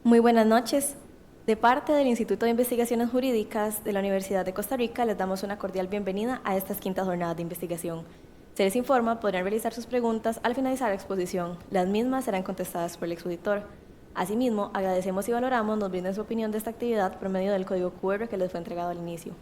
Muy buenas noches. De parte del Instituto de Investigaciones Jurídicas de la Universidad de Costa Rica, les damos una cordial bienvenida a estas quintas jornadas de investigación. Se les informa, podrán realizar sus preguntas al finalizar la exposición. Las mismas serán contestadas por el expositor. Asimismo, agradecemos y valoramos nos brinden su opinión de esta actividad por medio del código QR que les fue entregado al inicio.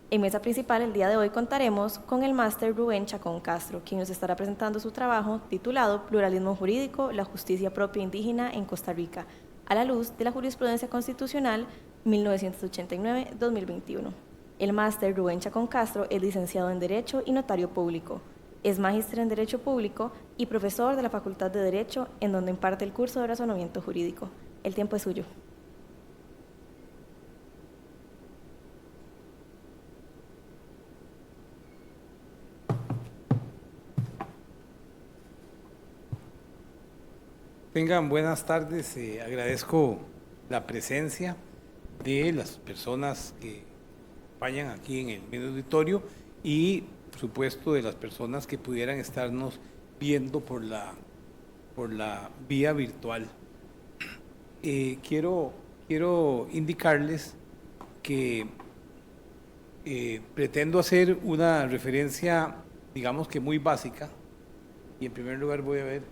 En mesa principal, el día de hoy contaremos con el máster Rubén Chacón Castro, quien nos estará presentando su trabajo titulado Pluralismo Jurídico, la justicia propia indígena en Costa Rica, a la luz de la jurisprudencia constitucional 1989-2021. El máster Rubén Chacón Castro es licenciado en Derecho y notario público. Es magíster en Derecho Público y profesor de la Facultad de Derecho, en donde imparte el curso de razonamiento jurídico. El tiempo es suyo. Tengan buenas tardes, agradezco la presencia de las personas que acompañan aquí en el medio auditorio y por supuesto de las personas que pudieran estarnos viendo por la vía virtual. Quiero indicarles que pretendo hacer una referencia, digamos que muy básica, y en primer lugar voy a ver,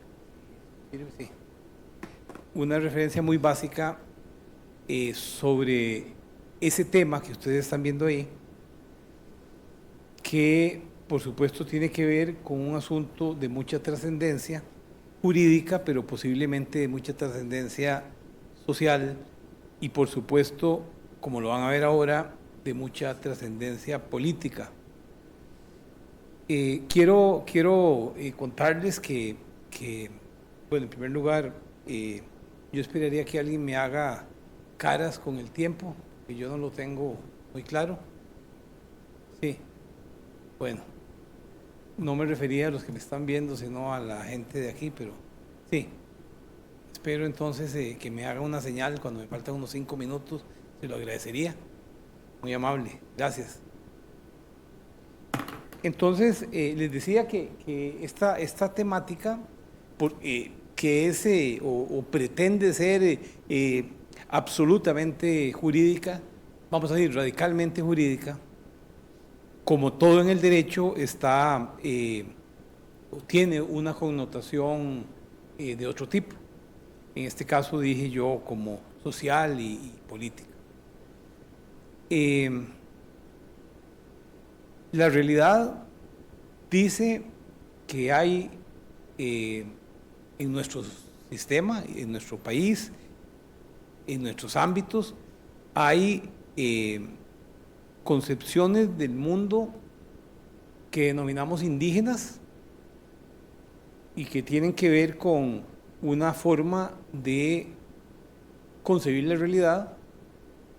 sí, una referencia muy básica sobre ese tema que ustedes están viendo ahí, que por supuesto tiene que ver con un asunto de mucha trascendencia jurídica, pero posiblemente de mucha trascendencia social y por supuesto, como lo van a ver ahora, de mucha trascendencia política. Quiero contarles que, bueno, en primer lugar, yo esperaría que alguien me haga caras con el tiempo, que yo no lo tengo muy claro. Sí, bueno, no me refería a los que me están viendo, sino a la gente de aquí, pero sí. Espero entonces que me haga una señal cuando me faltan unos 5 minutos, se lo agradecería. Muy amable, gracias. Entonces, les decía que esta temática, que es o pretende ser absolutamente jurídica, vamos a decir radicalmente jurídica, como todo en el derecho está, tiene una connotación de otro tipo. En este caso dije yo como social y política. La realidad dice que hay en nuestro sistema, en nuestro país, en nuestros ámbitos, hay concepciones del mundo que denominamos indígenas y que tienen que ver con una forma de concebir la realidad,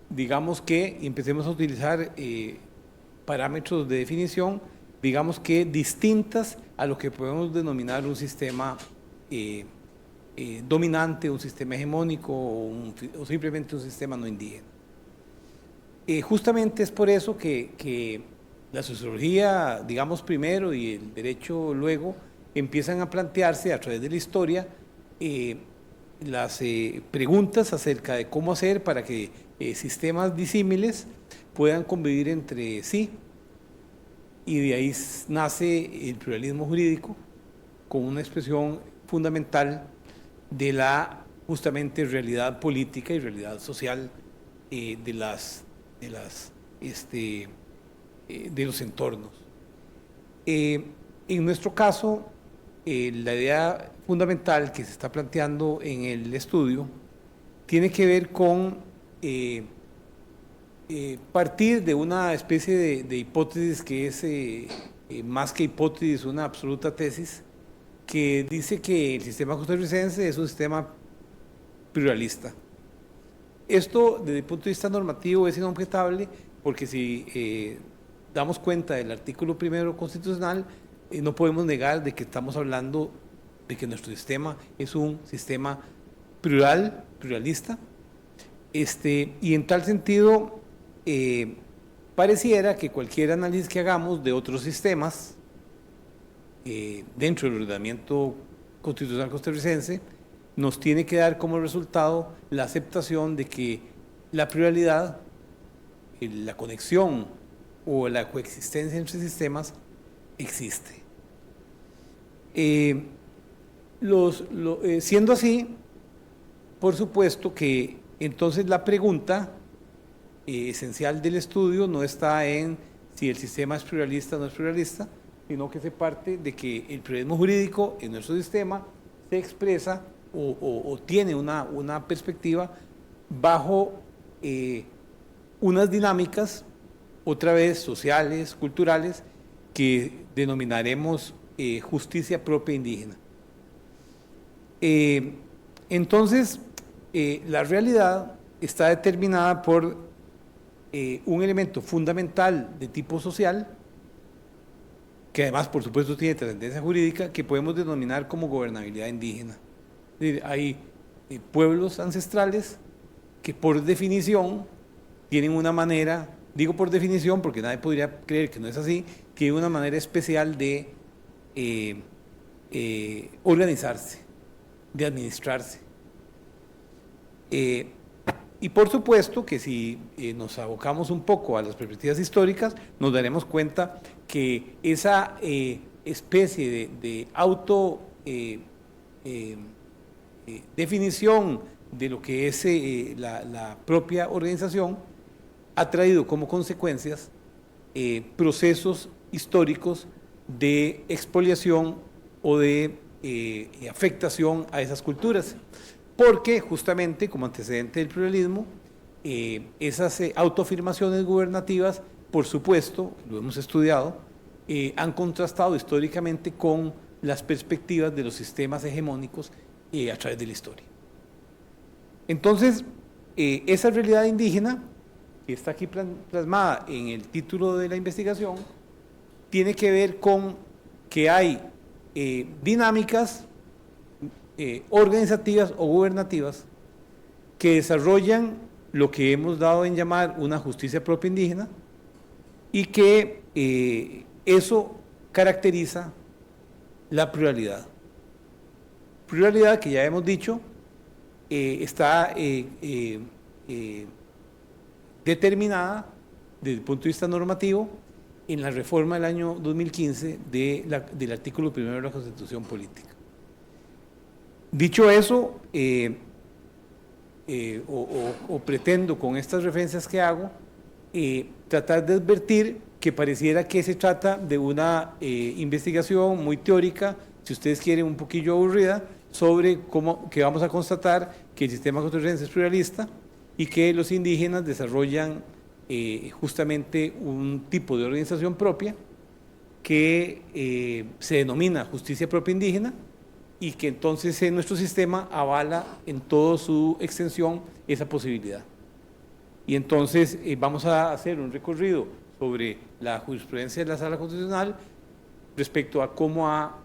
digamos que, y empecemos a utilizar parámetros de definición, digamos que distintas a lo que podemos denominar un sistema dominante, un sistema hegemónico o simplemente un sistema no indígena. Justamente es por eso que la sociología, digamos primero, y el derecho luego, empiezan a plantearse a través de la historia las preguntas acerca de cómo hacer para que sistemas disímiles puedan convivir entre sí, y de ahí nace el pluralismo jurídico como una expresión fundamental de la justamente realidad política y realidad social de los entornos. En nuestro caso, la idea fundamental que se está planteando en el estudio tiene que ver con partir de una especie de hipótesis que es más que hipótesis, una absoluta tesis, que dice que el sistema costarricense es un sistema pluralista. Esto, desde el punto de vista normativo, es inobjetable porque si damos cuenta del artículo primero constitucional, no podemos negar de que estamos hablando de que nuestro sistema es un sistema pluralista, y en tal sentido pareciera que cualquier análisis que hagamos de otros sistemas dentro del ordenamiento constitucional costarricense nos tiene que dar como resultado la aceptación de que la pluralidad, la conexión o la coexistencia entre sistemas existe. Siendo así, por supuesto que entonces la pregunta esencial del estudio no está en si el sistema es pluralista o no es pluralista, sino que se parte de que el pluralismo jurídico en nuestro sistema se expresa o tiene una perspectiva bajo unas dinámicas, otra vez sociales, culturales, que denominaremos justicia propia indígena. Entonces, la realidad está determinada por un elemento fundamental de tipo social, que además, por supuesto, tiene trascendencia jurídica, que podemos denominar como gobernabilidad indígena. Es decir, hay pueblos ancestrales que por definición tienen una manera, digo por definición porque nadie podría creer que no es así, que hay una manera especial de organizarse, de administrarse. Y por supuesto que si nos abocamos un poco a las perspectivas históricas, nos daremos cuenta que esa especie de auto definición de lo que es la propia organización ha traído como consecuencias procesos históricos de expoliación o de afectación a esas culturas. Porque justamente como antecedente del pluralismo, esas autoafirmaciones gubernativas, por supuesto, lo hemos estudiado, han contrastado históricamente con las perspectivas de los sistemas hegemónicos a través de la historia. Entonces, esa realidad indígena, que está aquí plasmada en el título de la investigación, tiene que ver con que hay dinámicas organizativas o gubernativas que desarrollan lo que hemos dado en llamar una justicia propia indígena y que eso caracteriza la pluralidad. Pluralidad que ya hemos dicho está determinada desde el punto de vista normativo en la reforma del año 2015 del artículo 1 de la Constitución Política. Dicho eso, pretendo con estas referencias que hago, tratar de advertir que pareciera que se trata de una investigación muy teórica, si ustedes quieren un poquillo aburrida, sobre que vamos a constatar que el sistema costarricense es pluralista y que los indígenas desarrollan justamente un tipo de organización propia que se denomina justicia propia indígena, y que entonces en nuestro sistema avala en toda su extensión esa posibilidad. Y entonces vamos a hacer un recorrido sobre la jurisprudencia de la Sala Constitucional respecto a cómo ha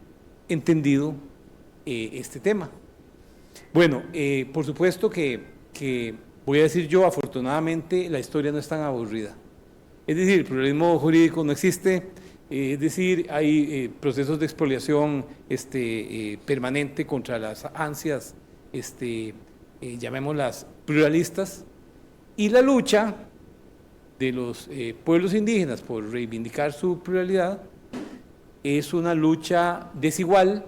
entendido este tema. Bueno, por supuesto que voy a decir yo, afortunadamente la historia no es tan aburrida. Es decir, el pluralismo jurídico no existe. Es decir, hay procesos de expoliación permanente contra las ansias, llamémoslas pluralistas, y la lucha de los pueblos indígenas por reivindicar su pluralidad es una lucha desigual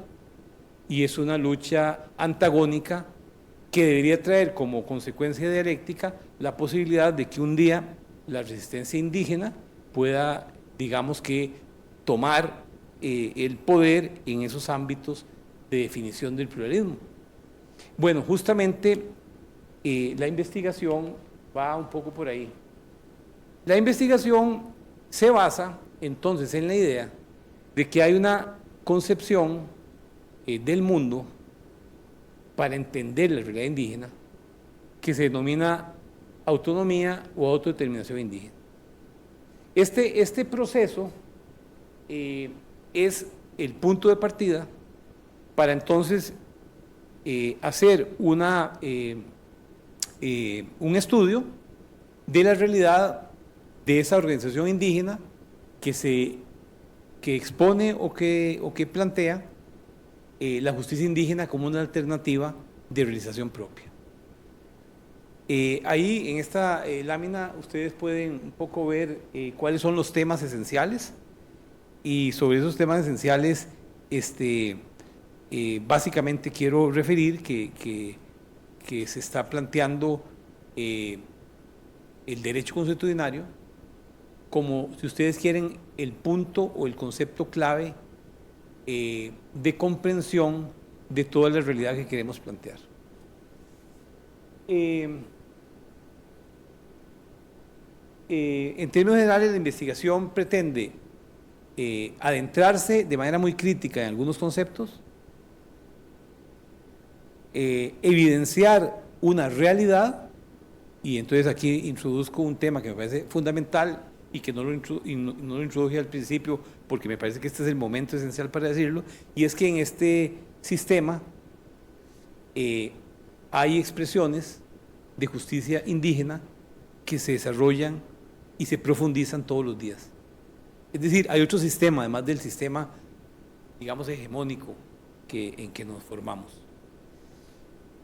y es una lucha antagónica que debería traer como consecuencia dialéctica la posibilidad de que un día la resistencia indígena pueda, digamos que, tomar el poder en esos ámbitos de definición del pluralismo. Bueno, justamente la investigación va un poco por ahí. La investigación se basa entonces en la idea de que hay una concepción del mundo para entender la realidad indígena que se denomina autonomía o autodeterminación indígena. Este proceso es el punto de partida para entonces hacer un estudio de la realidad de esa organización indígena que expone o que plantea la justicia indígena como una alternativa de realización propia. Ahí en esta lámina ustedes pueden un poco ver cuáles son los temas esenciales, y sobre esos temas esenciales básicamente quiero referir que se está planteando el derecho consuetudinario como, si ustedes quieren, el punto o el concepto clave de comprensión de toda la realidad que queremos plantear. En términos generales, la investigación pretende adentrarse de manera muy crítica en algunos conceptos, evidenciar una realidad, y entonces aquí introduzco un tema que me parece fundamental y que no lo introduje al principio porque me parece que este es el momento esencial para decirlo, y es que en este sistema hay expresiones de justicia indígena que se desarrollan y se profundizan todos los días. Es decir, hay otro sistema, además del sistema, digamos, hegemónico en que nos formamos.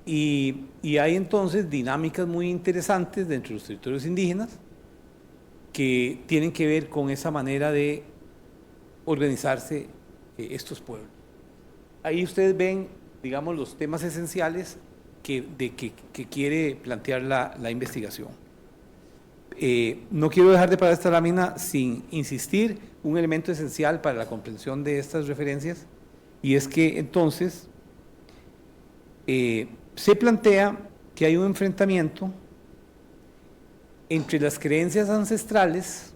Y hay entonces dinámicas muy interesantes dentro de los territorios indígenas que tienen que ver con esa manera de organizarse estos pueblos. Ahí ustedes ven, digamos, los temas esenciales que quiere plantear la investigación. No quiero dejar de parar esta lámina sin insistir un elemento esencial para la comprensión de estas referencias, y es que entonces se plantea que hay un enfrentamiento entre las creencias ancestrales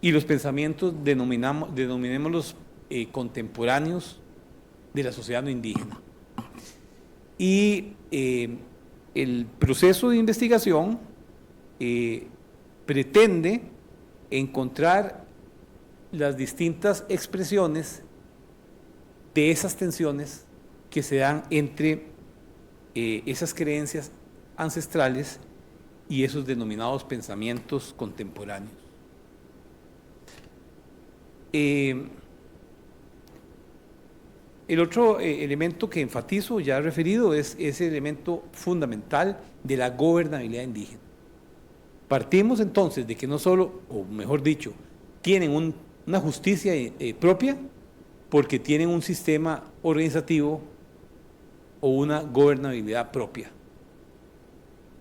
y los pensamientos, denominémoslos contemporáneos, de la sociedad no indígena. Y el proceso de investigación pretende encontrar las distintas expresiones de esas tensiones que se dan entre esas creencias ancestrales y esos denominados pensamientos contemporáneos. El otro elemento que enfatizo, ya referido, es ese elemento fundamental de la gobernabilidad indígena. Partimos entonces de que no solo, o mejor dicho, tienen una justicia propia, porque tienen un sistema organizativo o una gobernabilidad propia,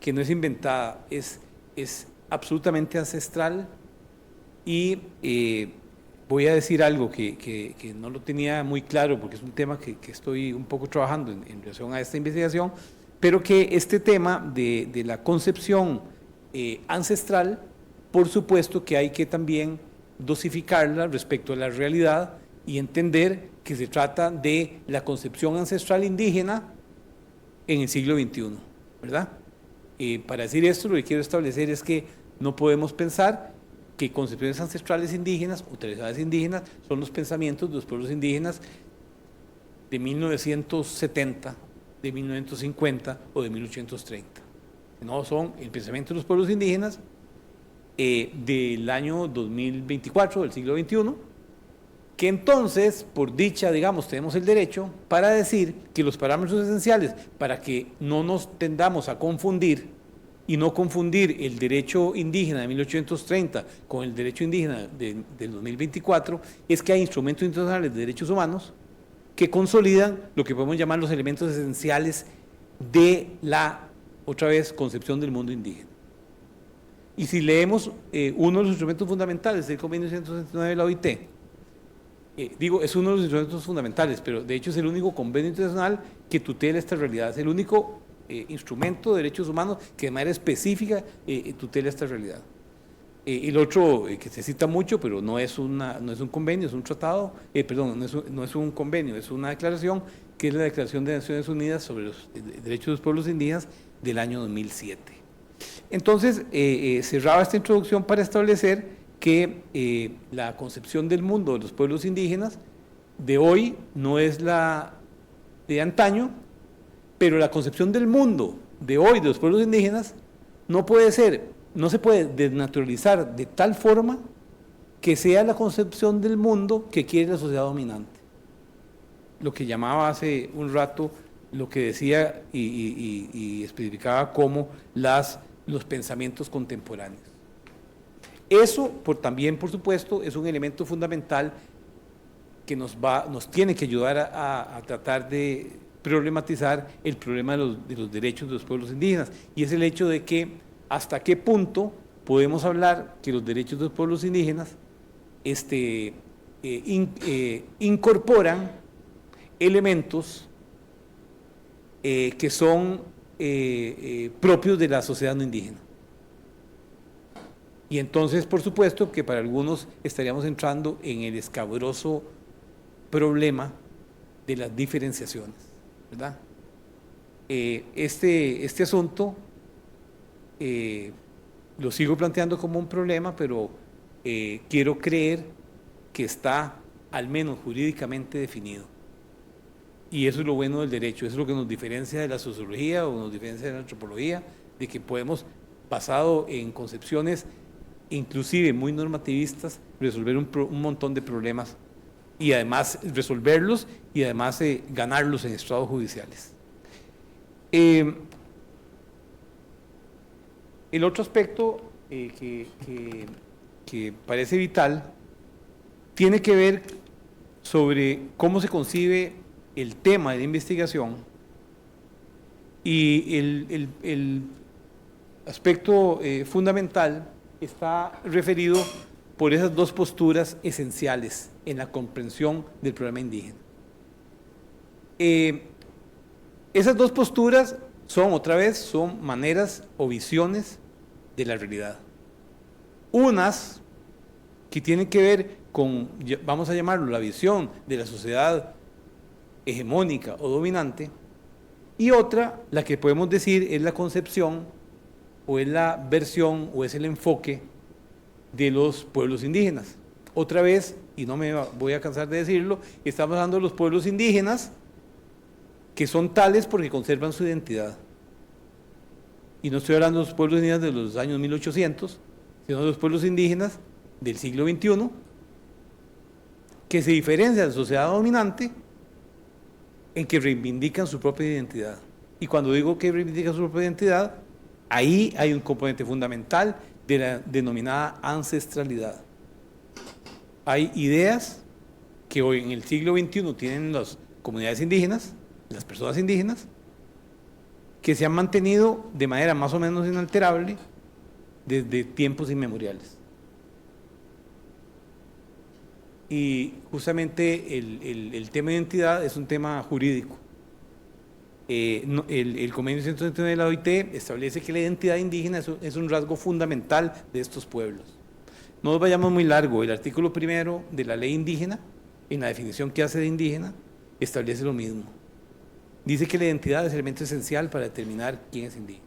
que no es inventada, es absolutamente ancestral. Y voy a decir algo que no lo tenía muy claro, porque es un tema que estoy un poco trabajando en relación a esta investigación, pero que este tema de la concepción ancestral, por supuesto que hay que también dosificarla respecto a la realidad y entender que se trata de la concepción ancestral indígena en el siglo XXI, ¿verdad? Para decir esto, lo que quiero establecer es que no podemos pensar que concepciones ancestrales indígenas o tradicionales indígenas son los pensamientos de los pueblos indígenas de 1970, de 1950 o de 1830. No, son el pensamiento de los pueblos indígenas del año 2024, del siglo XXI, que entonces, por dicha, digamos, tenemos el derecho para decir que los parámetros esenciales para que no nos tendamos a confundir y no confundir el derecho indígena de 1830 con el derecho indígena del 2024, es que hay instrumentos internacionales de derechos humanos que consolidan lo que podemos llamar los elementos esenciales de la, otra vez, concepción del mundo indígena. Y si leemos uno de los instrumentos fundamentales del Convenio 169 de la OIT, es uno de los instrumentos fundamentales, pero de hecho es el único convenio internacional que tutela esta realidad, es el único instrumento de derechos humanos que de manera específica tutela esta realidad. El otro que se cita mucho, pero no es un convenio, es un tratado, no es un convenio, es una declaración, que es la Declaración de Naciones Unidas sobre los Derechos de los Pueblos Indígenas del año 2007. Entonces, cerraba esta introducción para establecer que la concepción del mundo de los pueblos indígenas de hoy no es la de antaño, pero la concepción del mundo de hoy de los pueblos indígenas no se puede desnaturalizar de tal forma que sea la concepción del mundo que quiere la sociedad dominante. Lo que llamaba hace un rato lo que decía y especificaba como los pensamientos contemporáneos. Eso también, por supuesto, es un elemento fundamental que nos tiene que ayudar a tratar de problematizar el problema de los derechos de los pueblos indígenas, y es el hecho de que hasta qué punto podemos hablar que los derechos de los pueblos indígenas incorporan elementos que son propios de la sociedad no indígena. Y entonces, por supuesto, que para algunos estaríamos entrando en el escabroso problema de las diferenciaciones, ¿verdad? Este asunto lo sigo planteando como un problema, pero quiero creer que está al menos jurídicamente definido. Y eso es lo bueno del derecho, eso es lo que nos diferencia de la sociología o nos diferencia de la antropología, de que podemos, basado en concepciones inclusive muy normativistas, resolver un montón de problemas y además resolverlos y además ganarlos en estrados judiciales. El otro aspecto que parece vital tiene que ver sobre cómo se concibe el tema de la investigación, y el aspecto fundamental está referido por esas dos posturas esenciales en la comprensión del problema indígena. Esas dos posturas son maneras o visiones de la realidad. Unas que tienen que ver con, vamos a llamarlo, la visión de la sociedad hegemónica o dominante, y otra, la que podemos decir es la concepción o es la versión o es el enfoque de los pueblos indígenas. Otra vez, y no me voy a cansar de decirlo, estamos hablando de los pueblos indígenas que son tales porque conservan su identidad. Y no estoy hablando de los pueblos indígenas de los años 1800, sino de los pueblos indígenas del siglo XXI, que se diferencian de la sociedad dominante en que reivindican su propia identidad. Y cuando digo que reivindican su propia identidad, ahí hay un componente fundamental de la denominada ancestralidad. Hay ideas que hoy en el siglo XXI tienen las comunidades indígenas, las personas indígenas, que se han mantenido de manera más o menos inalterable desde tiempos inmemoriales. Y justamente el tema de identidad es un tema jurídico. El Convenio 139 de la OIT establece que la identidad indígena es un rasgo fundamental de estos pueblos. No nos vayamos muy largo, el artículo 1 de la ley indígena, en la definición que hace de indígena, establece lo mismo. Dice que la identidad es el elemento esencial para determinar quién es indígena.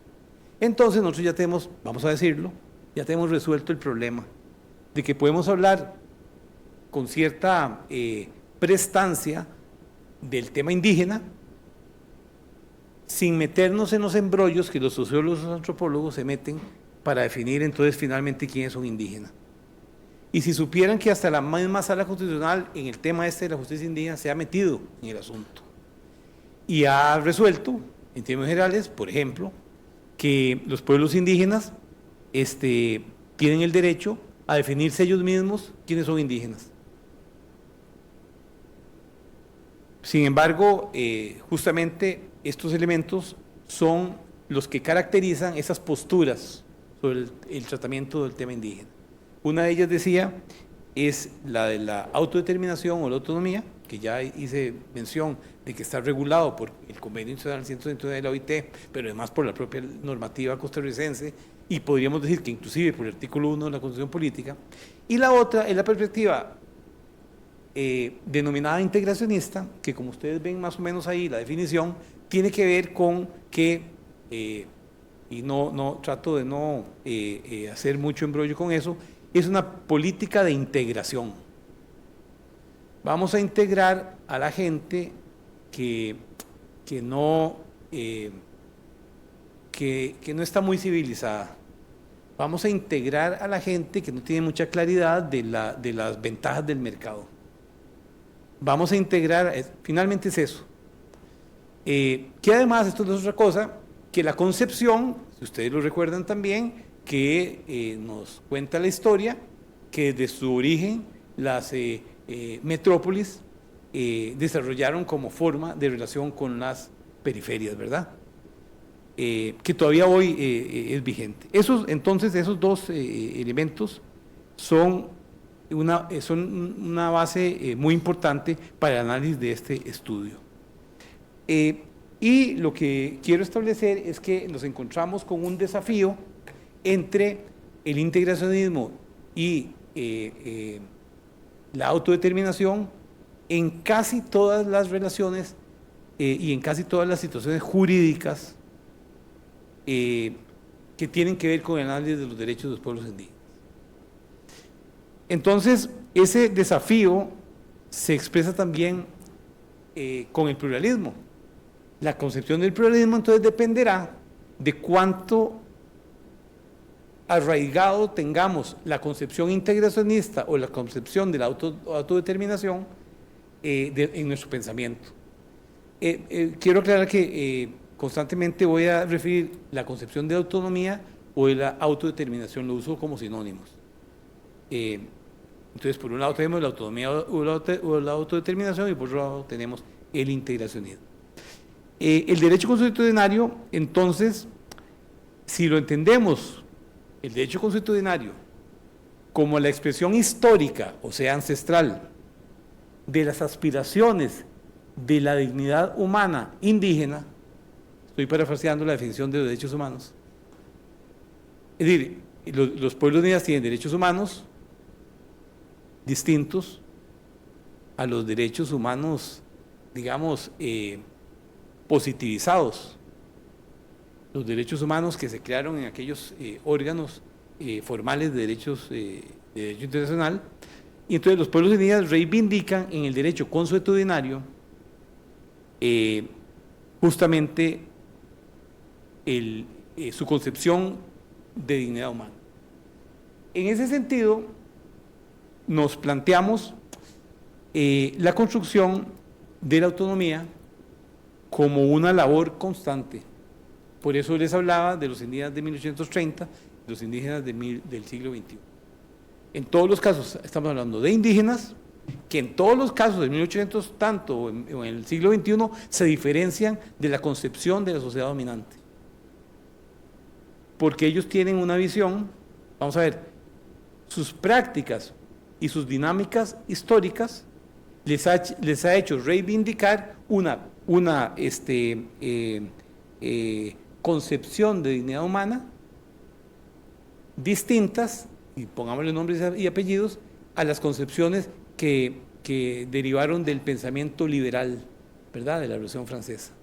Entonces nosotros ya tenemos, vamos a decirlo, ya tenemos resuelto el problema de que podemos hablar con cierta prestancia del tema indígena sin meternos en los embrollos que los sociólogos y los antropólogos se meten para definir entonces finalmente quién es un indígena. Y si supieran que hasta la misma sala constitucional en el tema de la justicia indígena se ha metido en el asunto y ha resuelto, en términos generales, por ejemplo, que los pueblos indígenas tienen el derecho a definirse ellos mismos quiénes son indígenas. Sin embargo, justamente estos elementos son los que caracterizan esas posturas sobre el tratamiento del tema indígena. Una de ellas, decía, es la de la autodeterminación o la autonomía, que ya hice mención de que está regulado por el Convenio Internacional 139 de la OIT, pero además por la propia normativa costarricense, y podríamos decir que inclusive por el artículo 1 de la Constitución Política. Y la otra es la perspectiva denominada integracionista, que como ustedes ven más o menos ahí, la definición, tiene que ver con que, y trato de no hacer mucho embrollo con eso, es una política de integración. Vamos a integrar a la gente que no está muy civilizada. Vamos a integrar a la gente que no tiene mucha claridad de las ventajas del mercado. Vamos a integrar, finalmente es eso. Que además, esto no es otra cosa, que la concepción, si ustedes lo recuerdan también, que nos cuenta la historia, que desde su origen las metrópolis desarrollaron como forma de relación con las periferias, ¿verdad? Que todavía hoy es vigente. Entonces, esos dos elementos son una base muy importante para el análisis de este estudio. Y lo que quiero establecer es que nos encontramos con un desafío entre el integracionismo y la autodeterminación en casi todas las relaciones y en casi todas las situaciones jurídicas que tienen que ver con el análisis de los derechos de los pueblos indígenas. Entonces, ese desafío se expresa también con el pluralismo. La concepción del pluralismo entonces dependerá de cuánto arraigado tengamos la concepción integracionista o la concepción de la autodeterminación en nuestro pensamiento. Quiero aclarar que constantemente voy a referir la concepción de autonomía o de la autodeterminación, lo uso como sinónimos. Entonces, por un lado tenemos la autonomía o la autodeterminación y por otro lado tenemos el integracionismo. El derecho consuetudinario, entonces, si lo entendemos, el derecho consuetudinario como la expresión histórica, o sea, ancestral, de las aspiraciones de la dignidad humana indígena, estoy parafraseando la definición de los derechos humanos, es decir, los pueblos indígenas tienen derechos humanos distintos a los derechos humanos, digamos, positivizados, los derechos humanos que se crearon en aquellos órganos formales de derecho internacional, y entonces los pueblos indígenas reivindican en el derecho consuetudinario justamente su concepción de dignidad humana. En ese sentido, nos planteamos la construcción de la autonomía como una labor constante. Por eso les hablaba de los indígenas de 1830, los indígenas del siglo XXI. En todos los casos estamos hablando de indígenas que en todos los casos de 1800 tanto o en el siglo XXI se diferencian de la concepción de la sociedad dominante. Porque ellos tienen una visión, vamos a ver, sus prácticas y sus dinámicas históricas les ha hecho reivindicar una concepción de dignidad humana distintas, y pongámosle nombres y apellidos, a las concepciones que derivaron del pensamiento liberal, ¿verdad?, de la Revolución Francesa.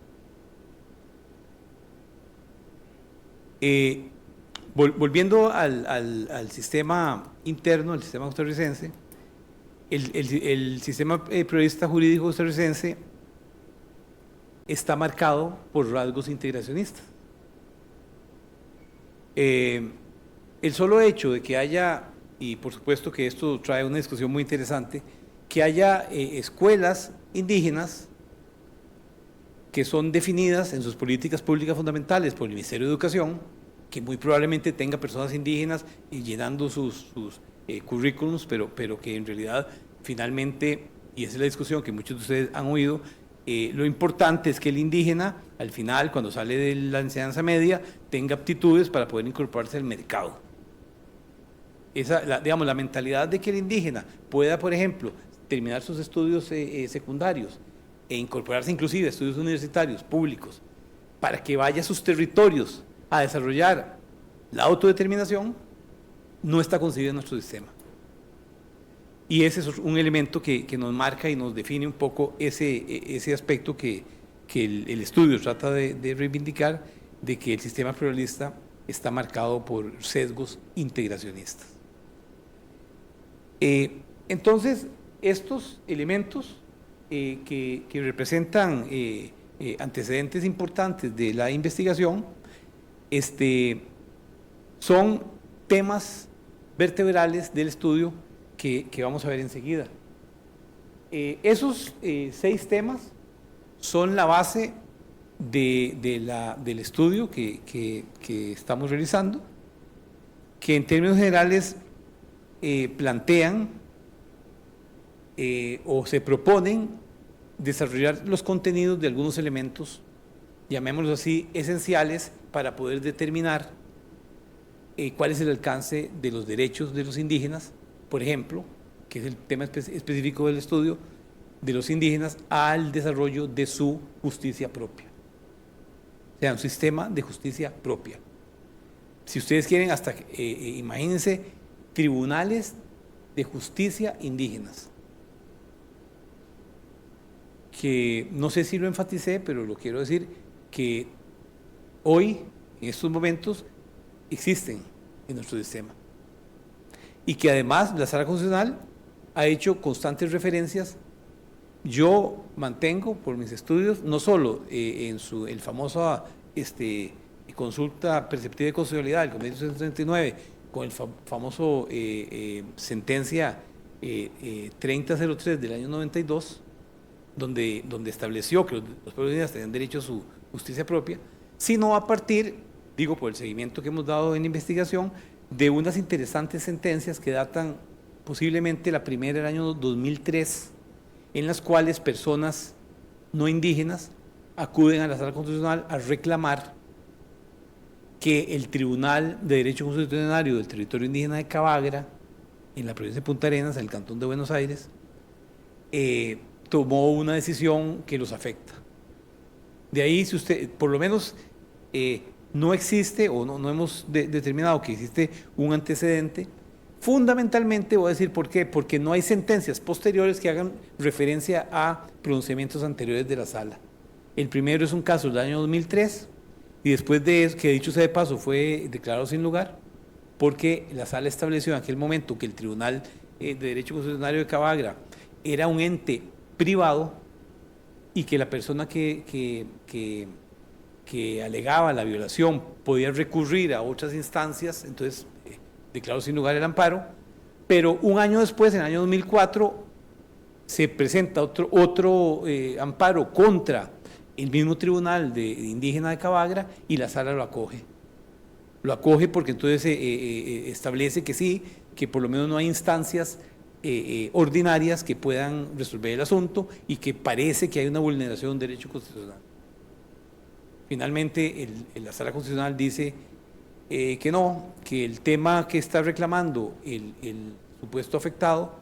Volviendo al sistema interno, al sistema costarricense, el sistema pluralista jurídico costarricense está marcado por rasgos integracionistas. El solo hecho de que haya, y por supuesto que esto trae una discusión muy interesante, que haya escuelas indígenas que son definidas en sus políticas públicas fundamentales por el Ministerio de Educación, que muy probablemente tenga personas indígenas y llenando sus currículums, pero que en realidad finalmente, y esa es la discusión que muchos de ustedes han oído, lo importante es que el indígena, al final, cuando sale de la enseñanza media, tenga aptitudes para poder incorporarse al mercado. Digamos, la mentalidad de que el indígena pueda, por ejemplo, terminar sus estudios secundarios e incorporarse inclusive a estudios universitarios públicos para que vaya a sus territorios a desarrollar la autodeterminación, no está concebido en nuestro sistema. Y ese es un elemento que nos marca y nos define un poco ese aspecto que el estudio trata de reivindicar, de que el sistema pluralista está marcado por sesgos integracionistas. Entonces, estos elementos que representan antecedentes importantes de la investigación son temas vertebrales del estudio que vamos a ver enseguida. Esos 6 temas son la base del estudio que estamos realizando, que en términos generales plantean o se proponen desarrollar los contenidos de algunos elementos, llamémoslos así, esenciales para poder determinar cuál es el alcance de los derechos de los indígenas, por ejemplo, que es el tema específico del estudio, de los indígenas al desarrollo de su justicia propia. O sea, un sistema de justicia propia. Si ustedes quieren, hasta imagínense tribunales de justicia indígenas, que no sé si lo enfaticé, pero lo quiero decir, que hoy, en estos momentos, existen en nuestro sistema. Y que además la Sala Constitucional ha hecho constantes referencias. Yo mantengo por mis estudios, no solo en el famoso consulta perceptiva de constitucionalidad del Convenio 139, con el famoso sentencia 3003 del año 92, donde estableció que los pueblos indígenas tenían derecho a su justicia propia, sino a partir, digo por el seguimiento que hemos dado en la investigación, de unas interesantes sentencias que datan posiblemente la primera del año 2003, en las cuales personas no indígenas acuden a la Sala Constitucional a reclamar que el Tribunal de Derecho Constitucionario del Territorio Indígena de Cabagra, en la provincia de Punta Arenas, en el Cantón de Buenos Aires, tomó una decisión que los afecta. De ahí, si usted, por lo menos, no existe o no hemos determinado que existe un antecedente. Fundamentalmente voy a decir por qué, porque no hay sentencias posteriores que hagan referencia a pronunciamientos anteriores de la sala. El primero es un caso del año 2003 y después de eso, que dicho sea de paso, fue declarado sin lugar, porque la sala estableció en aquel momento que el Tribunal de Derecho Constitucional de Cabagra era un ente privado y que la persona que alegaba la violación podía recurrir a otras instancias, entonces declaró sin lugar el amparo, pero un año después, en el año 2004, se presenta otro amparo contra el mismo Tribunal de Indígena de Cabagra y la sala lo acoge. Lo acoge porque entonces establece que sí, que por lo menos no hay instancias ordinarias que puedan resolver el asunto y que parece que hay una vulneración de un derecho constitucional. Finalmente, la Sala Constitucional dice que no, que el tema que está reclamando el supuesto afectado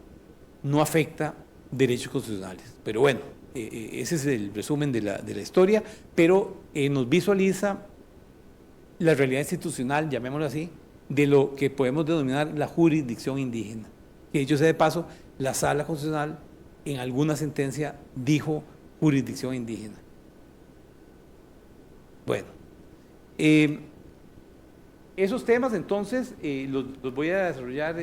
no afecta derechos constitucionales. Pero bueno, ese es el resumen de la historia, pero nos visualiza la realidad institucional, llamémoslo así, de lo que podemos denominar la jurisdicción indígena. Que dicho sea de paso, la Sala Constitucional en alguna sentencia dijo jurisdicción indígena. Bueno, esos temas entonces los voy a desarrollar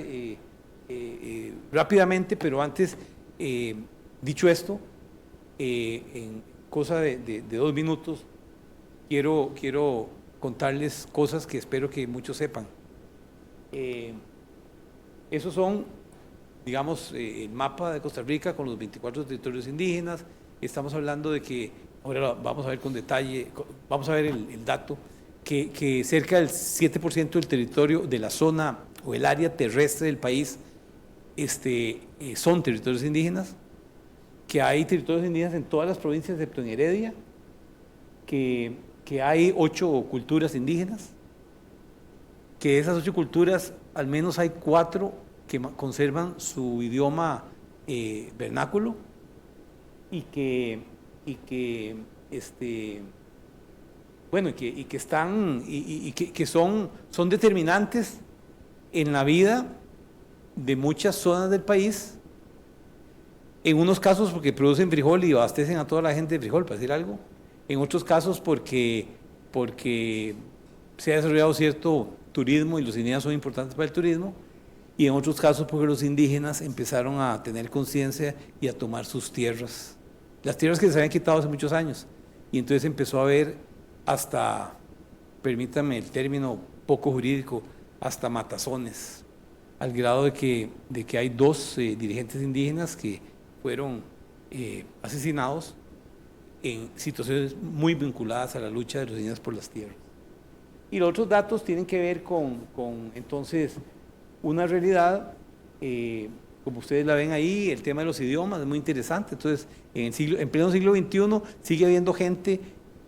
rápidamente, pero antes, dicho esto, en cosa de 2 minutos, quiero contarles cosas que espero que muchos sepan. Esos son, digamos, el mapa de Costa Rica con los 24 territorios indígenas. Estamos hablando de que, ahora vamos a ver con detalle, vamos a ver el dato, que cerca del 7% del territorio de la zona o el área terrestre del país son territorios indígenas, que hay territorios indígenas en todas las provincias excepto en Heredia, que hay 8 culturas indígenas, que de esas 8 culturas al menos hay 4 que conservan su idioma vernáculo y que son determinantes en la vida de muchas zonas del país, en unos casos porque producen frijol y abastecen a toda la gente de frijol, para decir algo, en otros casos porque se ha desarrollado cierto turismo y los indígenas son importantes para el turismo, y en otros casos porque los indígenas empezaron a tener conciencia y a tomar sus tierras, las tierras que se habían quitado hace muchos años, y entonces empezó a haber hasta, permítame el término poco jurídico, hasta matazones, al grado de que hay 2 dirigentes indígenas que fueron asesinados en situaciones muy vinculadas a la lucha de los indígenas por las tierras. Y los otros datos tienen que ver con entonces, una realidad, como ustedes la ven ahí, el tema de los idiomas es muy interesante. Entonces, en pleno siglo XXI sigue habiendo gente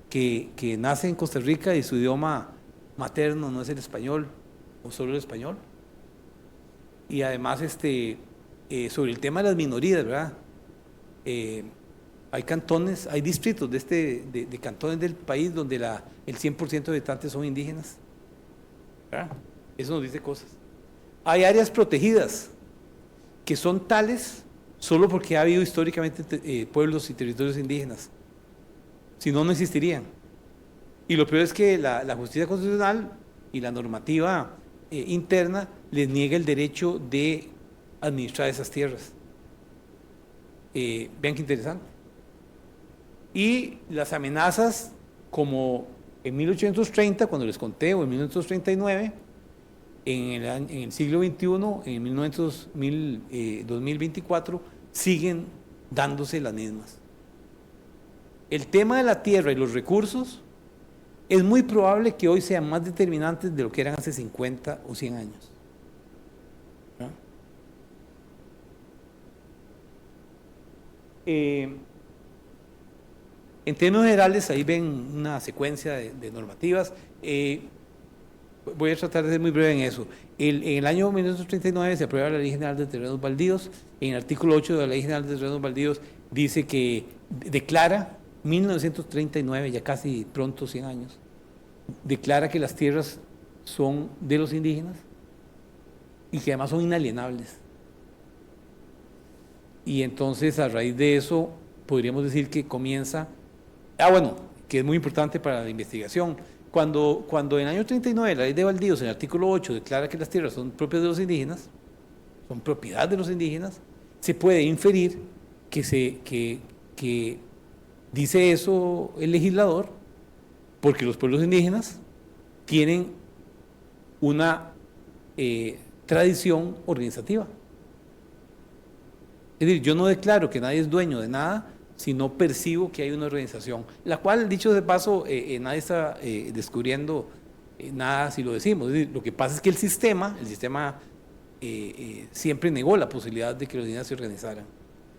que nace en Costa Rica y su idioma materno no es el español, o solo el español. Y además, sobre el tema de las minorías, ¿verdad? Hay cantones, hay distritos de cantones del país donde el 100% de habitantes son indígenas, ¿verdad? Eso nos dice cosas. Hay áreas protegidas que son tales solo porque ha habido históricamente pueblos y territorios indígenas. Si no, no existirían. Y lo peor es que la justicia constitucional y la normativa interna les niega el derecho de administrar esas tierras. Vean qué interesante. Y las amenazas, como en 1830, cuando les conté, o en 1939, en el siglo XXI, en 2024, siguen dándose las mismas. El tema de la tierra y los recursos es muy probable que hoy sean más determinantes de lo que eran hace 50 o 100 años. ¿No? En términos generales, ahí ven una secuencia de normativas. Voy a tratar de ser muy breve en eso. En el año 1939 se aprueba la Ley General de Terrenos Baldíos. En el artículo 8 de la Ley General de Terrenos Baldíos dice que declara, 1939, ya casi pronto 100 años, declara que las tierras son de los indígenas y que además son inalienables. Y entonces, a raíz de eso, podríamos decir que comienza, que es muy importante para la investigación. Cuando en el año 39 la Ley de Baldíos, en el artículo 8, declara que las tierras son propias de los indígenas, son propiedad de los indígenas, se puede inferir que dice eso el legislador porque los pueblos indígenas tienen una tradición organizativa. Es decir, yo no declaro que nadie es dueño de nada, sino percibo que hay una organización, la cual, dicho de paso, nadie está descubriendo nada si lo decimos. Es decir, lo que pasa es que el sistema siempre negó la posibilidad de que los indígenas se organizaran.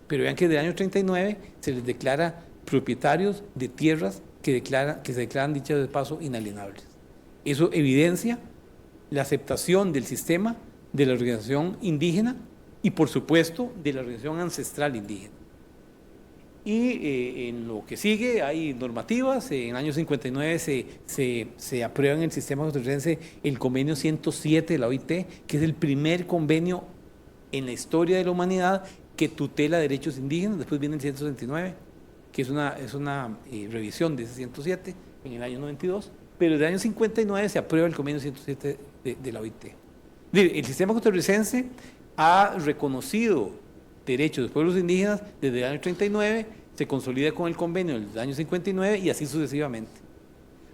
Pero vean que desde el año 39 se les declara propietarios de tierras que se declaran, dicho de paso, inalienables. Eso evidencia la aceptación del sistema, de la organización indígena y, por supuesto, de la organización ancestral indígena. Y en lo que sigue hay normativas. En el año 59 se aprueba en el sistema costarricense el convenio 107 de la OIT, que es el primer convenio en la historia de la humanidad que tutela derechos indígenas. Después viene el 169, que es una revisión de ese 107 en el año 92, pero desde el año 59 se aprueba el convenio 107 de la OIT. El sistema costarricense ha reconocido derechos de los pueblos indígenas desde el año 39, se consolida con el convenio del año 59 y así sucesivamente.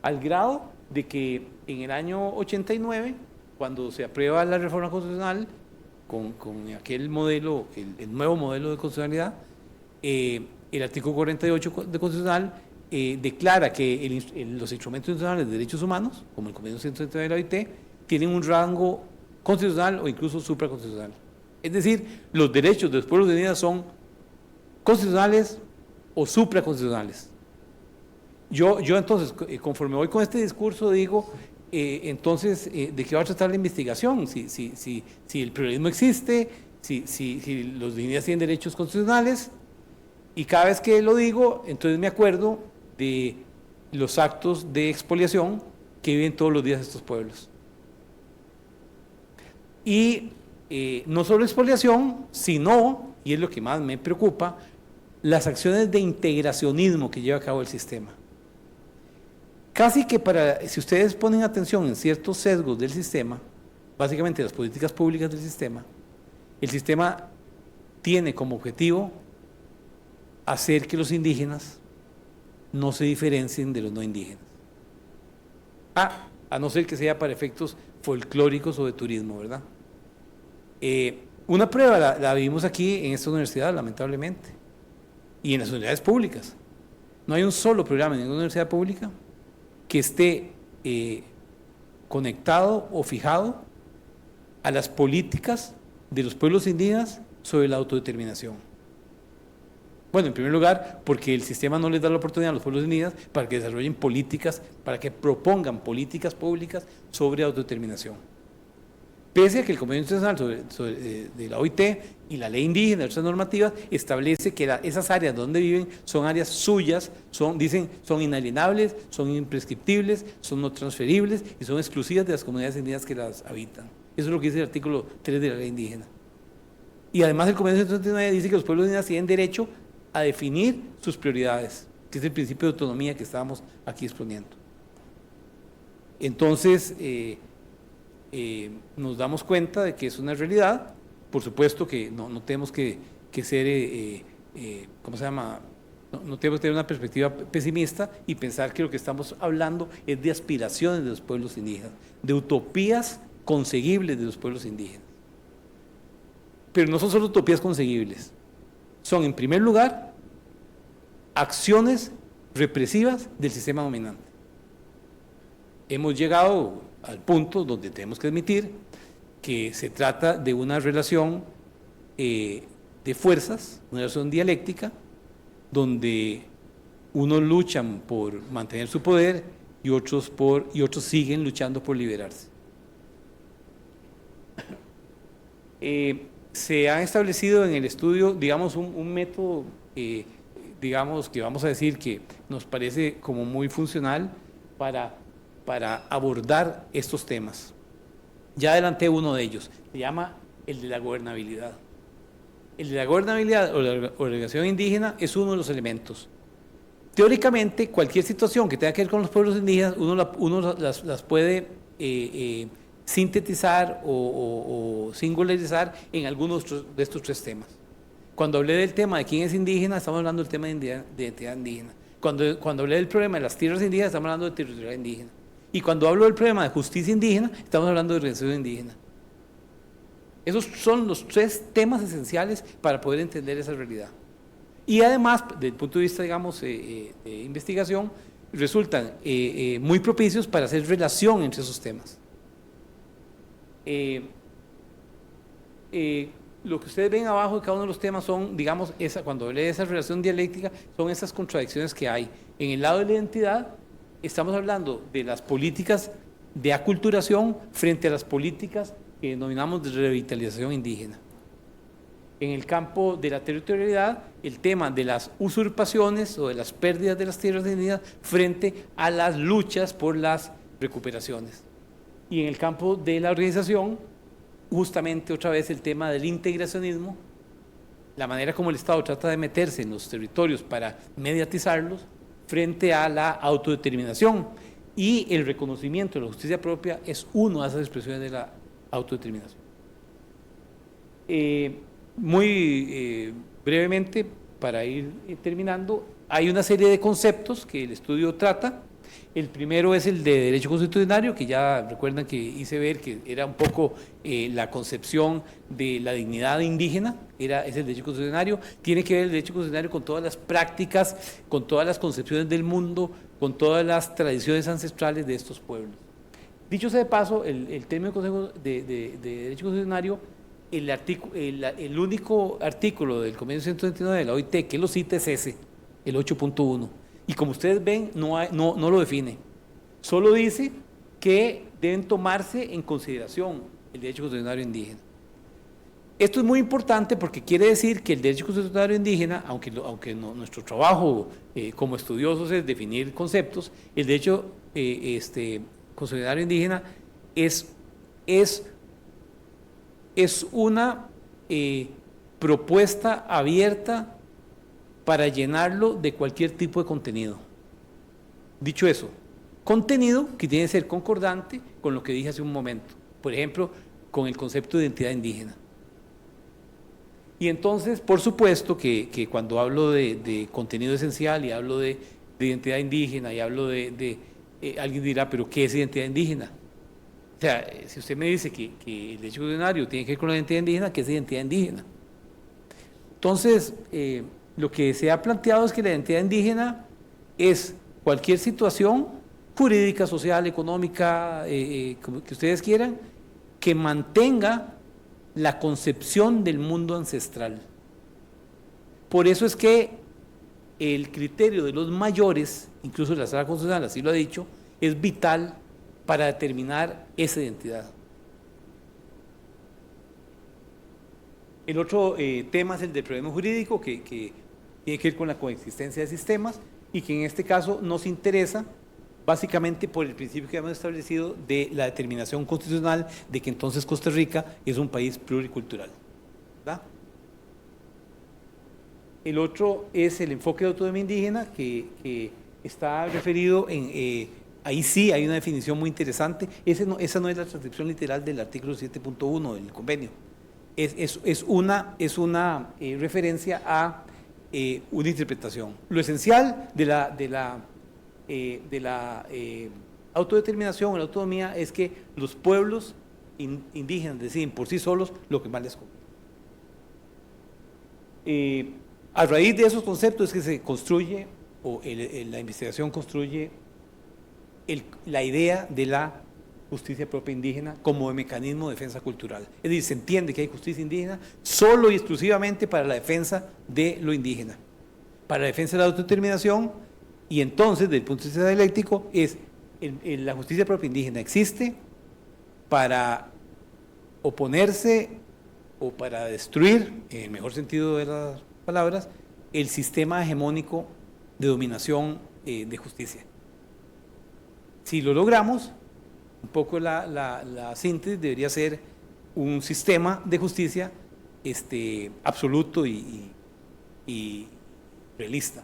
Al grado de que en el año 89, cuando se aprueba la reforma constitucional, con aquel modelo, el nuevo modelo de constitucionalidad, el artículo 48 de constitucional declara que los instrumentos internacionales de derechos humanos, como el convenio 179 de la OIT, tienen un rango constitucional o incluso supraconstitucional. Es decir, los derechos de los pueblos indígenas son constitucionales o supraconstitucionales. Yo entonces, conforme voy con este discurso, digo, entonces, ¿de qué va a tratar la investigación? Si el pluralismo existe, si los indígenas tienen derechos constitucionales, y cada vez que lo digo, entonces me acuerdo de los actos de expoliación que viven todos los días estos pueblos. Y no solo expoliación, sino, y es lo que más me preocupa, las acciones de integracionismo que lleva a cabo el sistema. Casi que si ustedes ponen atención en ciertos sesgos del sistema, básicamente las políticas públicas del sistema, el sistema tiene como objetivo hacer que los indígenas no se diferencien de los no indígenas. A no ser que sea para efectos folclóricos o de turismo, ¿verdad? Una prueba la vivimos aquí en esta universidad, lamentablemente, y en las universidades públicas. No hay un solo programa en ninguna universidad pública que esté conectado o fijado a las políticas de los pueblos indígenas sobre la autodeterminación. Bueno, en primer lugar, porque el sistema no les da la oportunidad a los pueblos indígenas para que desarrollen políticas, para que propongan políticas públicas sobre autodeterminación. Pese a que el Convenio Internacional de la OIT y la ley indígena y otras normativas establece que esas áreas donde viven son áreas suyas, dicen son inalienables, son imprescriptibles, son no transferibles y son exclusivas de las comunidades indígenas que las habitan. Eso es lo que dice el artículo 3 de la ley indígena. Y además el Convenio 139 dice que los pueblos indígenas tienen derecho a definir sus prioridades, que es el principio de autonomía que estábamos aquí exponiendo. Entonces, nos damos cuenta de que es una realidad. Por supuesto que no tenemos que ser, ¿cómo se llama? No tenemos que tener una perspectiva pesimista y pensar que lo que estamos hablando es de aspiraciones de los pueblos indígenas, de utopías conseguibles de los pueblos indígenas. Pero no son solo utopías conseguibles, son en primer lugar acciones represivas del sistema dominante. Hemos llegado al punto donde tenemos que admitir que se trata de una relación de fuerzas, una relación dialéctica, donde unos luchan por mantener su poder y otros siguen luchando por liberarse. Se ha establecido en el estudio, digamos, un método, digamos, que vamos a decir que nos parece como muy funcional para abordar estos temas. Ya adelanté uno de ellos, se llama el de la gobernabilidad. El de la gobernabilidad o la organización indígena es uno de los elementos. Teóricamente, cualquier situación que tenga que ver con los pueblos indígenas, uno las puede sintetizar o singularizar en algunos de estos tres temas. Cuando hablé del tema de quién es indígena, estamos hablando del tema de identidad indígena. Cuando hablé del problema de las tierras indígenas, estamos hablando de territorialidad indígena. Y cuando hablo del problema de justicia indígena, estamos hablando de organización indígena. Esos son los tres temas esenciales para poder entender esa realidad. Y además, desde el punto de vista, digamos, de investigación, resultan muy propicios para hacer relación entre esos temas. Lo que ustedes ven abajo de cada uno de los temas son, digamos, cuando hablé de esa relación dialéctica, son esas contradicciones que hay. En el lado de la identidad, estamos hablando de las políticas de aculturación frente a las políticas que denominamos de revitalización indígena. En el campo de la territorialidad, el tema de las usurpaciones o de las pérdidas de las tierras indígenas frente a las luchas por las recuperaciones. Y en el campo de la organización, justamente otra vez el tema del integracionismo, la manera como el Estado trata de meterse en los territorios para mediatizarlos frente a la autodeterminación, y el reconocimiento de la justicia propia es una de esas expresiones de la autodeterminación. Muy brevemente, para ir terminando, hay una serie de conceptos que el estudio trata. El primero es el de derecho constitucionario, que ya recuerdan que hice ver que era un poco la concepción de la dignidad indígena, es el derecho constitucionario. Tiene que ver el derecho constitucionario con todas las prácticas, con todas las concepciones del mundo, con todas las tradiciones ancestrales de estos pueblos. Dicho sea de paso, el término de derecho constitucionario, el único artículo del Convenio 129 de la OIT que lo cita es ese, el 8.1. Y como ustedes ven, no lo define. Solo dice que deben tomarse en consideración el derecho constitucionario indígena. Esto es muy importante porque quiere decir que el derecho constitucionario indígena, aunque nuestro trabajo como estudiosos es definir conceptos, el derecho constitucionario indígena es una propuesta abierta para llenarlo de cualquier tipo de contenido. Dicho eso, contenido que tiene que ser concordante con lo que dije hace un momento, por ejemplo, con el concepto de identidad indígena. Y entonces, por supuesto que cuando hablo de contenido esencial y hablo de identidad indígena y hablo alguien dirá, ¿pero qué es identidad indígena? O sea, si usted me dice que el derecho constitucionario tiene que ver con la identidad indígena, ¿qué es identidad indígena? Entonces, lo que se ha planteado es que la identidad indígena es cualquier situación jurídica, social, económica, que ustedes quieran, que mantenga la concepción del mundo ancestral. Por eso es que el criterio de los mayores, incluso la Sala Constitucional así lo ha dicho, es vital para determinar esa identidad. El otro tema es el del problema jurídico, que tiene que ver con la coexistencia de sistemas y que en este caso nos interesa básicamente por el principio que hemos establecido de la determinación constitucional de que entonces Costa Rica es un país pluricultural, ¿verdad? El otro es el enfoque de autonomía indígena, que está referido en, ahí sí hay una definición muy interesante. Esa no es la transcripción literal del artículo 7.1 del convenio. Es una referencia a una interpretación. Lo esencial de la autodeterminación, la autonomía, es que los pueblos indígenas deciden por sí solos lo que más les conviene. A raíz de esos conceptos es que se construye, o la investigación construye la idea de la justicia propia indígena como mecanismo de defensa cultural. Es decir, se entiende que hay justicia indígena solo y exclusivamente para la defensa de lo indígena, para la defensa de la autodeterminación, y entonces, desde el punto de vista dialéctico, la justicia propia indígena existe para oponerse o para destruir, en el mejor sentido de las palabras, el sistema hegemónico de dominación de justicia. Si lo logramos, un poco la síntesis debería ser un sistema de justicia absoluto y realista.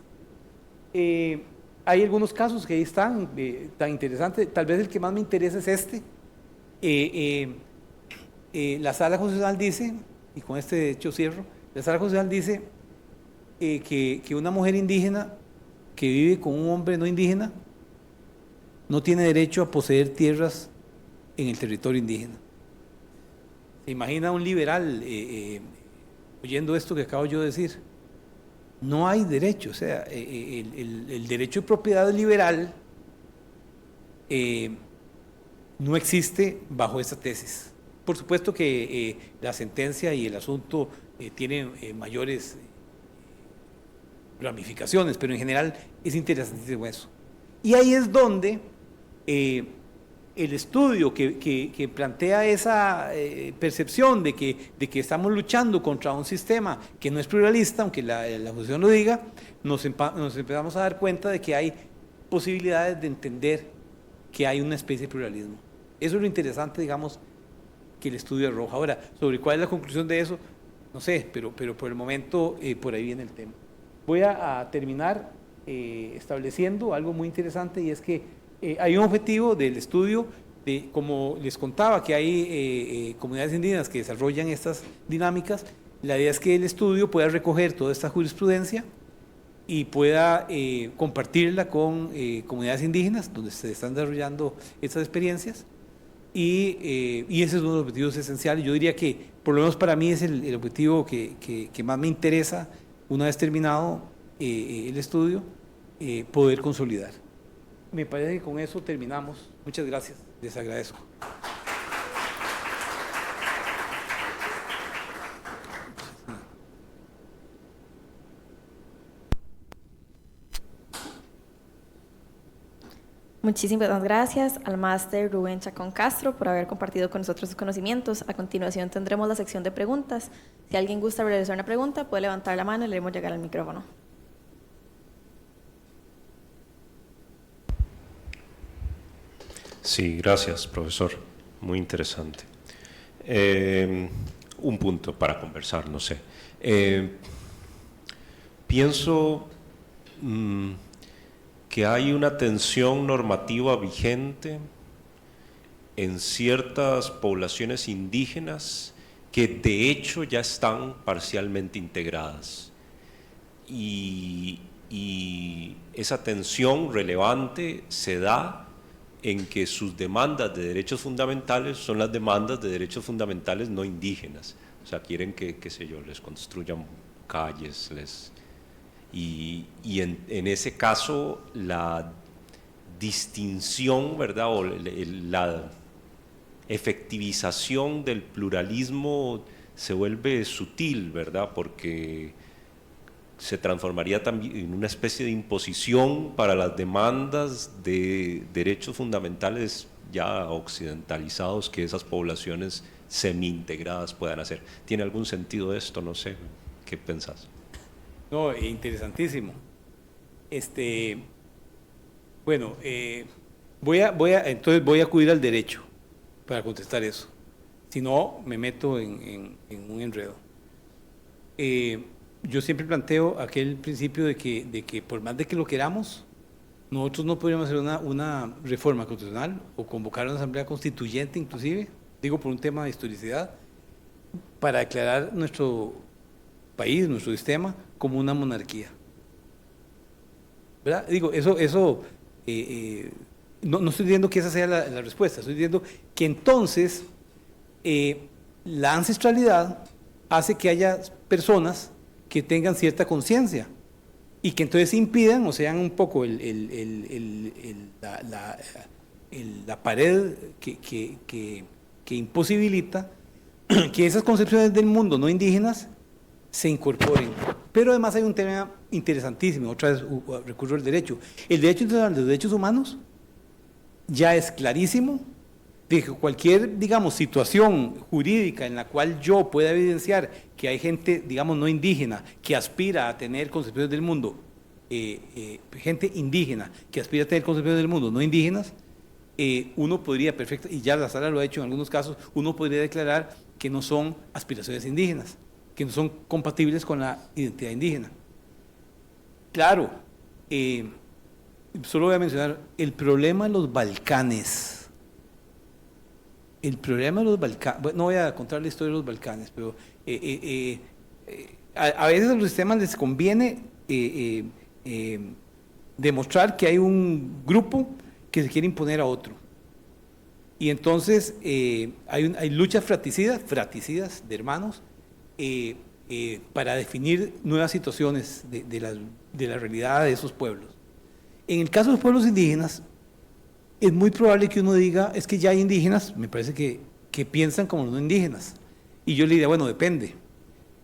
Hay algunos casos que ahí están, tan interesantes. Tal vez el que más me interesa es este. La Sala Constitucional dice, y con este de hecho cierro, la Sala Constitucional dice que una mujer indígena que vive con un hombre no indígena no tiene derecho a poseer tierras en el territorio indígena. ¿Se imagina un liberal oyendo esto que acabo yo de decir? No hay derecho, o sea, el derecho de propiedad liberal no existe bajo esta tesis. Por supuesto que la sentencia y el asunto tienen mayores ramificaciones, pero en general es interesantísimo eso. Y ahí es donde el estudio que plantea esa percepción de que estamos luchando contra un sistema que no es pluralista, aunque la Constitución lo diga, nos empezamos a dar cuenta de que hay posibilidades de entender que hay una especie de pluralismo. Eso es lo interesante, digamos, que el estudio arroja. Ahora, sobre cuál es la conclusión de eso, no sé, pero por el momento por ahí viene el tema. Voy a terminar estableciendo algo muy interesante, y es que hay un objetivo del estudio, como les contaba, que hay comunidades indígenas que desarrollan estas dinámicas. La idea es que el estudio pueda recoger toda esta jurisprudencia y pueda compartirla con comunidades indígenas donde se están desarrollando estas experiencias, y ese es uno de los objetivos esenciales. Yo diría que, por lo menos para mí, es el objetivo que más me interesa, una vez terminado el estudio, poder consolidar. Me parece que con eso terminamos. Muchas gracias, les agradezco. Muchísimas gracias al máster Rubén Chacón Castro por haber compartido con nosotros sus conocimientos. A continuación tendremos la sección de preguntas. Si alguien gusta realizar una pregunta, puede levantar la mano y le haremos llegar al micrófono. Sí, gracias, profesor. Muy interesante. Un punto para conversar, no sé. Pienso que hay una tensión normativa vigente en ciertas poblaciones indígenas que de hecho ya están parcialmente integradas. Y esa tensión relevante se da en que sus demandas de derechos fundamentales son las demandas de derechos fundamentales no indígenas. O sea, quieren que, qué sé yo, les construyan calles, Y en ese caso la distinción, ¿verdad? O la efectivización del pluralismo se vuelve sutil, ¿verdad? Porque se transformaría también en una especie de imposición para las demandas de derechos fundamentales ya occidentalizados que esas poblaciones semi-integradas puedan hacer. ¿Tiene algún sentido esto? No sé, ¿qué pensás? No, interesantísimo. Bueno, entonces voy a acudir al derecho para contestar eso. Si no, me meto en un enredo. Yo siempre planteo aquel principio de que por más de que lo queramos, nosotros no podríamos hacer una reforma constitucional o convocar una asamblea constituyente inclusive, digo por un tema de historicidad, para declarar nuestro país, nuestro sistema, como una monarquía. ¿Verdad? Digo, no estoy diciendo que esa sea la respuesta, estoy diciendo que entonces la ancestralidad hace que haya personas que tengan cierta conciencia y que entonces impidan o sean un poco la pared que imposibilita que esas concepciones del mundo no indígenas se incorporen. Pero además hay un tema interesantísimo, otra vez recurro al derecho. El derecho internacional de los derechos humanos ya es clarísimo de que cualquier, digamos, situación jurídica en la cual yo pueda evidenciar que hay gente, digamos, no indígena, que aspira a tener concepciones del mundo, gente indígena que aspira a tener concepciones del mundo no indígenas, uno podría y ya la sala lo ha hecho en algunos casos, uno podría declarar que no son aspiraciones indígenas, que no son compatibles con la identidad indígena. Claro, solo voy a mencionar el problema de los Balcanes. El problema de los Balcanes, bueno, no voy a contar la historia de los Balcanes, pero a veces a los sistemas les conviene demostrar que hay un grupo que se quiere imponer a otro. Y entonces hay luchas fratricidas de hermanos para definir nuevas situaciones de la realidad de esos pueblos. En el caso de los pueblos indígenas, es muy probable que uno diga, es que ya hay indígenas, me parece que piensan como los no indígenas. Y yo le diría, bueno, depende.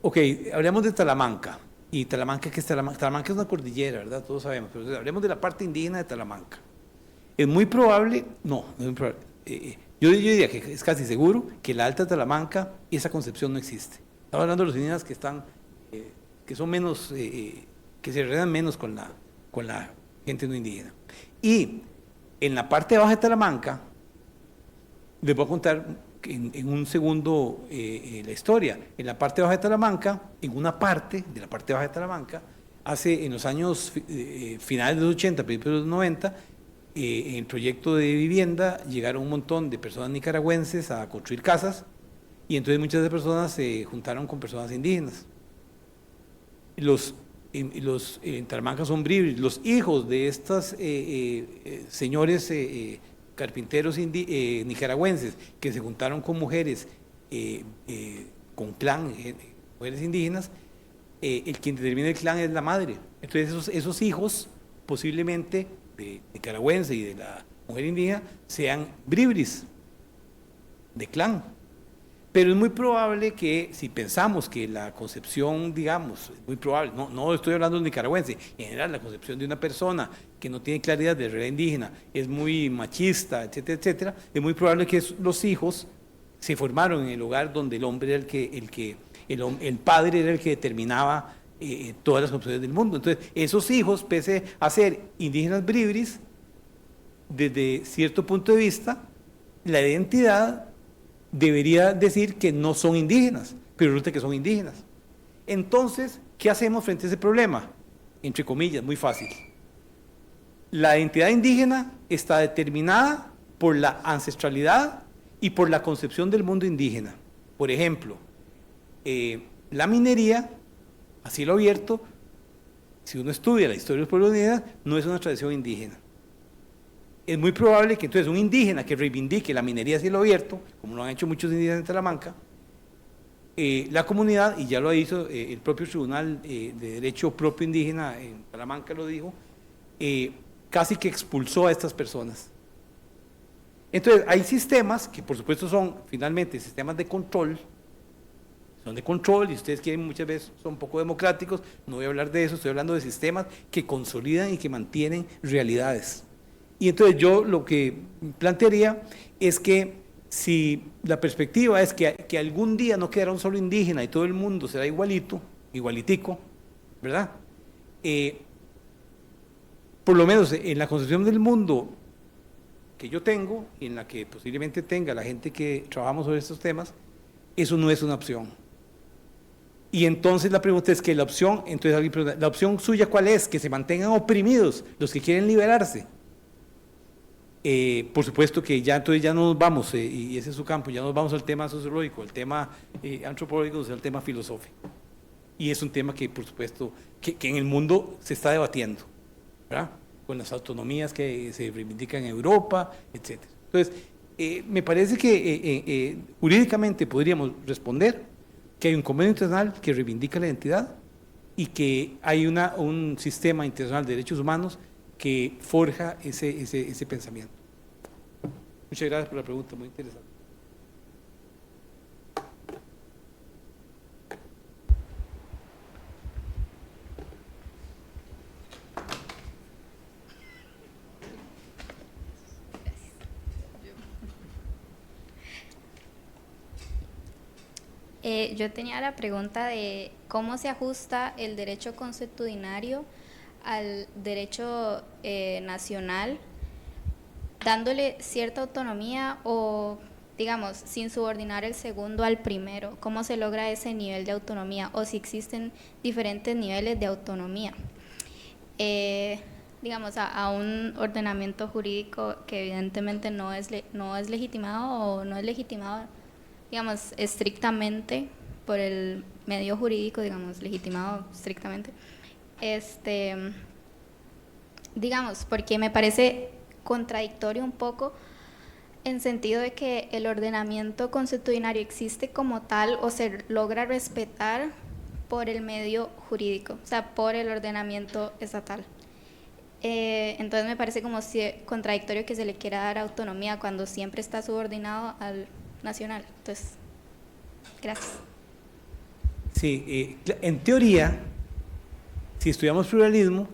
Ok, hablemos de Talamanca. Y Talamanca, ¿qué es Talamanca? Talamanca es una cordillera, ¿verdad? Todos sabemos. Pero hablemos de la parte indígena de Talamanca. Es muy probable, no es muy probable. Yo diría que es casi seguro que la Alta Talamanca, esa concepción no existe. Estamos hablando de los indígenas que son menos, que se enredan menos con la gente no indígena. Y en la parte de baja de Talamanca, les voy a contar en un segundo la historia. En la parte baja de Talamanca, en una parte de la parte baja de Talamanca, en los años finales de los 80, principios de los 90, en el proyecto de vivienda llegaron un montón de personas nicaragüenses a construir casas y entonces muchas de esas personas se juntaron con personas indígenas. En Talamanca son bribris. Los hijos de estos señores carpinteros nicaragüenses que se juntaron con mujeres con clan, mujeres indígenas, el quien determina el clan es la madre. Entonces esos hijos posiblemente de nicaragüense y de la mujer indígena sean bribris de clan. Pero es muy probable que, si pensamos que la concepción, digamos, es muy probable, no estoy hablando de nicaragüense, en general la concepción de una persona que no tiene claridad de realidad indígena es muy machista, etcétera, etcétera, es muy probable que los hijos se formaron en el hogar donde el hombre era el padre era el que determinaba todas las concepciones del mundo. Entonces, esos hijos, pese a ser indígenas bribris, desde cierto punto de vista, la identidad debería decir que no son indígenas, pero resulta que son indígenas. Entonces, ¿qué hacemos frente a ese problema? Entre comillas, muy fácil. La identidad indígena está determinada por la ancestralidad y por la concepción del mundo indígena. Por ejemplo, la minería, a cielo abierto, si uno estudia la historia de los pueblos indígenas, no es una tradición indígena. Es muy probable que entonces un indígena que reivindique la minería a cielo abierto, como lo han hecho muchos indígenas en Talamanca, la comunidad, y ya lo hizo el propio Tribunal de Derecho Propio Indígena en Salamanca lo dijo, casi que expulsó a estas personas. Entonces, hay sistemas que por supuesto son finalmente sistemas de control, son de control y ustedes quieren muchas veces son poco democráticos, no voy a hablar de eso, estoy hablando de sistemas que consolidan y que mantienen realidades. Y entonces yo lo que plantearía es que si la perspectiva es que algún día no quedará un solo indígena y todo el mundo será igualito, igualitico, ¿verdad? Por lo menos en la concepción del mundo que yo tengo y en la que posiblemente tenga la gente que trabajamos sobre estos temas, eso no es una opción. Y entonces la pregunta es que la opción, entonces alguien pregunta, ¿la opción suya cuál es? Que se mantengan oprimidos los que quieren liberarse. Por supuesto que ya entonces ya no nos vamos, y ese es su campo, ya nos vamos al tema sociológico, al tema antropológico, o sea, al tema filosófico. Y es un tema que por supuesto que en el mundo se está debatiendo, ¿verdad? Con las autonomías que se reivindican en Europa, etc. Entonces, me parece que jurídicamente podríamos responder que hay un convenio internacional que reivindica la identidad y que hay un sistema internacional de derechos humanos que forja ese pensamiento. Muchas gracias por la pregunta, muy interesante. Yo tenía la pregunta de cómo se ajusta el derecho consuetudinario al derecho nacional, dándole cierta autonomía o, digamos, sin subordinar el segundo al primero. ¿Cómo se logra ese nivel de autonomía o si existen diferentes niveles de autonomía? Digamos, a un ordenamiento jurídico que evidentemente no es legitimado o no es legitimado, digamos, estrictamente por el medio jurídico, digamos, legitimado estrictamente, digamos, porque me parece contradictorio un poco en sentido de que el ordenamiento consuetudinario existe como tal o se logra respetar por el medio jurídico, o sea, por el ordenamiento estatal. Entonces me parece como si contradictorio que se le quiera dar autonomía cuando siempre está subordinado al nacional. Entonces, gracias. Sí, en teoría, si estudiamos pluralismo,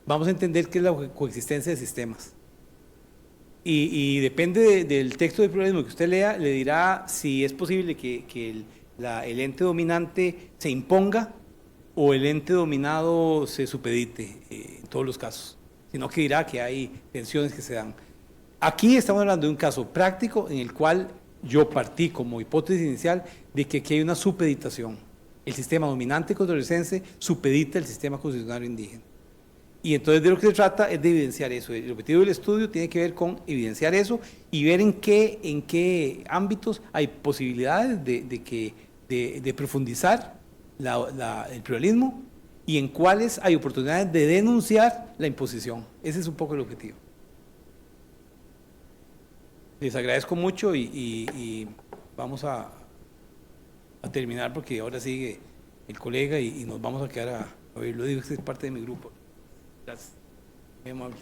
vamos a entender qué es la coexistencia de sistemas. Y depende del texto de pluralismo que usted lea, le dirá si es posible que el ente dominante se imponga o el ente dominado se supedite, en todos los casos, sino que dirá que hay tensiones que se dan. Aquí estamos hablando de un caso práctico en el cual yo partí como hipótesis inicial de que aquí hay una supeditación. El sistema dominante costarricense supedita el sistema constitucional indígena. Y entonces de lo que se trata es de evidenciar eso. El objetivo del estudio tiene que ver con evidenciar eso y ver en qué ámbitos hay posibilidades de profundizar el pluralismo y en cuáles hay oportunidades de denunciar la imposición. Ese es un poco el objetivo. Les agradezco mucho y vamos a terminar porque ahora sigue el colega y nos vamos a quedar a oír. Lo digo, que es parte de mi grupo. Gracias. Muy amable.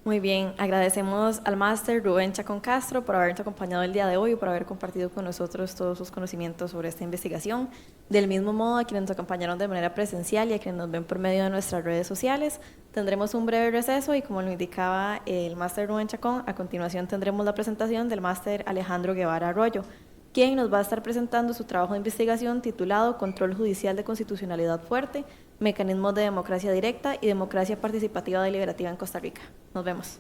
Muy bien, agradecemos al máster Rubén Chacón Castro por habernos acompañado el día de hoy y por haber compartido con nosotros todos sus conocimientos sobre esta investigación. Del mismo modo, a quienes nos acompañaron de manera presencial y a quienes nos ven por medio de nuestras redes sociales, tendremos un breve receso y, como lo indicaba el máster Rubén Chacón, a continuación tendremos la presentación del máster Alejandro Guevara Arroyo, quien nos va a estar presentando su trabajo de investigación titulado Control Judicial de Constitucionalidad Fuerte, Mecanismos de Democracia Directa y Democracia Participativa Deliberativa en Costa Rica. Nos vemos.